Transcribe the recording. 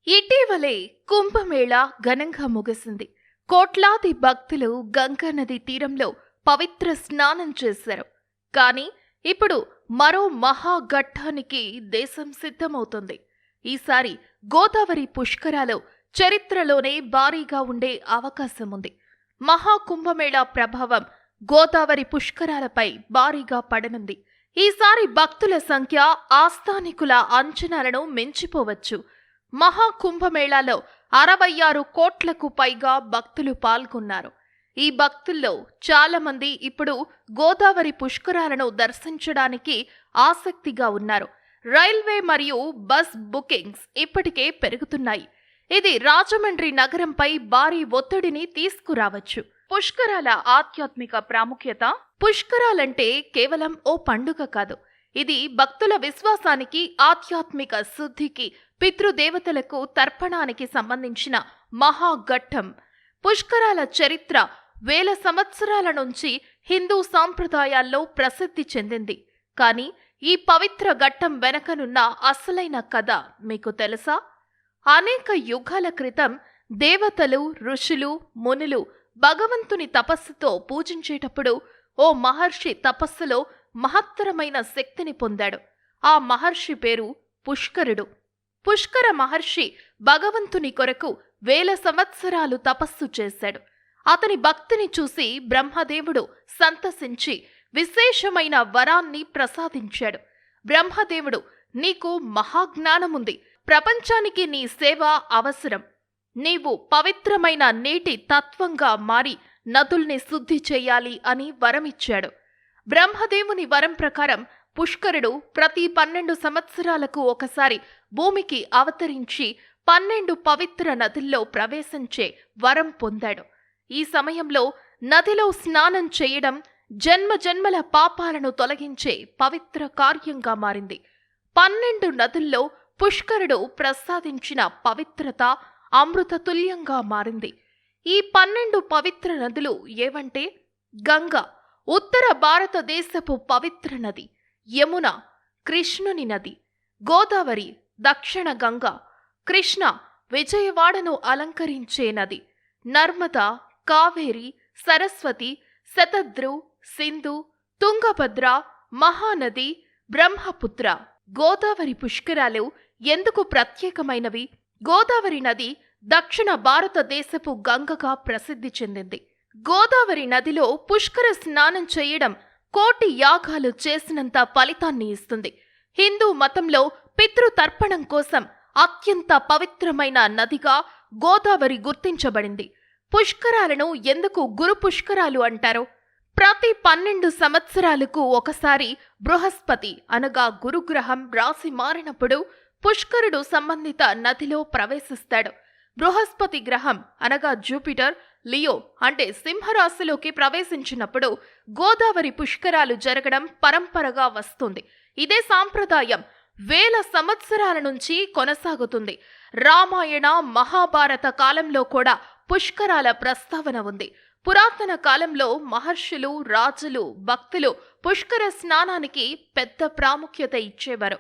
ఇటీవలే కుంభమేళ ఘనంగా ముగిసింది. కోట్లాది భక్తులు గంగా నది తీరంలో పవిత్ర స్నానం చేశారు. కానీ ఇప్పుడు మరో మహాఘట్టానికి దేశం సిద్ధమవుతుంది. ఈసారి గోదావరి పుష్కరాలు చరిత్రలోనే భారీగా ఉండే అవకాశం ఉంది. మహాకుంభమేళా ప్రభావం గోదావరి పుష్కరాలపై భారీగా పడనుంది. ఈసారి భక్తుల సంఖ్య ఆస్థానికుల అంచనాలను మించిపోవచ్చు. మహాకుంభమేళాలో 66 కోట్లకు పైగా భక్తులు పాల్గొన్నారు. ఈ భక్తుల్లో చాలా మంది ఇప్పుడు గోదావరి పుష్కరాలను దర్శించడానికి ఆసక్తిగా ఉన్నారు. రైల్వే మరియు బస్ బుకింగ్స్ ఇప్పటికే పెరుగుతున్నాయి. ఇది రాజమండ్రి నగరంపై భారీ ఒత్తిడిని తీసుకురావచ్చు. పుష్కరాల ఆధ్యాత్మిక ప్రాముఖ్యత. పుష్కరాలంటే కేవలం ఓ పండుగ కాదు. ఇది భక్తుల విశ్వాసానికి, ఆధ్యాత్మిక శుద్ధికి, పితృదేవతలకు తర్పణానికి సంబంధించిన మహాఘట్టం. పుష్కరాల చరిత్ర వేల సంవత్సరాల నుంచి హిందూ సాంప్రదాయాల్లో ప్రసిద్ధి చెందింది. కానీ ఈ పవిత్ర ఘట్టం వెనకనున్న అసలైన కథ మీకు తెలుసా? అనేక యుగాల క్రితం దేవతలు, ఋషులు, మునులు భగవంతుని తపస్సుతో పూజించేటప్పుడు ఓ మహర్షి తపస్సులో మహత్తరమైన శక్తిని పొందాడు. ఆ మహర్షి పేరు పుష్కరుడు. పుష్కర మహర్షి భగవంతుని కొరకు వేల సంవత్సరాలు తపస్సు చేశాడు. అతని భక్తిని చూసి బ్రహ్మదేవుడు సంతసించి విశేషమైన వరాన్ని ప్రసాదించాడు. బ్రహ్మదేవుడు, నీకు మహాజ్ఞానముంది, ప్రపంచానికి నీ సేవ అవసరం. నీవు పవిత్రమైన నీటి తత్వంగా మారి నదుల్ని శుద్ధి చెయ్యాలి అని వరమిచ్చాడు. బ్రహ్మదేవుని వరం ప్రకారం పుష్కరుడు ప్రతి 12 సంవత్సరాలకు ఒకసారి భూమికి అవతరించి 12 పవిత్ర నదుల్లో ప్రవేశించే వరం పొందాడు. ఈ సమయంలో నదిలో స్నానం చేయడం జన్మజన్మల పాపాలను తొలగించే పవిత్ర కార్యంగా మారింది. 12 నదుల్లో పుష్కరుడు ప్రసాదించిన పవిత్రత అమృతతుల్యంగా మారింది. ఈ 12 పవిత్ర నదులు ఏవంటే గంగ, ఉత్తర భారతదేశపు పవిత్ర నది; యమున, కృష్ణుని నది; గోదావరి, దక్షిణ గంగ; కృష్ణ, విజయవాడను అలంకరించే నది; నర్మద, కావేరి, సరస్వతి, శతద్రు, సింధు, తుంగభద్ర, మహానది, బ్రహ్మపుత్ర. గోదావరి పుష్కరాలు ఎందుకు ప్రత్యేకమైనవి? గోదావరి నది దక్షిణ భారతదేశపు గంగగా ప్రసిద్ధి చెందింది. గోదావరి నదిలో పుష్కర స్నానం చేయడం కోటి యాగాలు చేసినంత ఫలితాన్ని ఇస్తుంది. హిందూ మతంలో పితృతర్పణం కోసం అత్యంత పవిత్రమైన నదిగా గోదావరి గుర్తించబడింది. పుష్కరాలను ఎందుకు గురు పుష్కరాలు అంటారు? ప్రతి 12 సంవత్సరాలకు ఒకసారి బృహస్పతి అనగా గురుగ్రహం రాశి మారినప్పుడు పుష్కరుడు సంబంధిత నదిలో ప్రవేశిస్తాడు. బృహస్పతి గ్రహం అనగా జూపిటర్ లియో అంటే సింహరాశిలోకి ప్రవేశించినప్పుడు గోదావరి పుష్కరాలు జరగడం పరంపరగా వస్తుంది. ఇదే సాంప్రదాయం వేల సంవత్సరాల నుంచి కొనసాగుతుంది. రామాయణ, మహాభారత కాలంలో కూడా పుష్కరాల ప్రస్తావన ఉంది. పురాతన కాలంలో మహర్షులు, రాజులు, భక్తులు పుష్కర స్నానానికి పెద్ద ప్రాముఖ్యత ఇచ్చేవారు.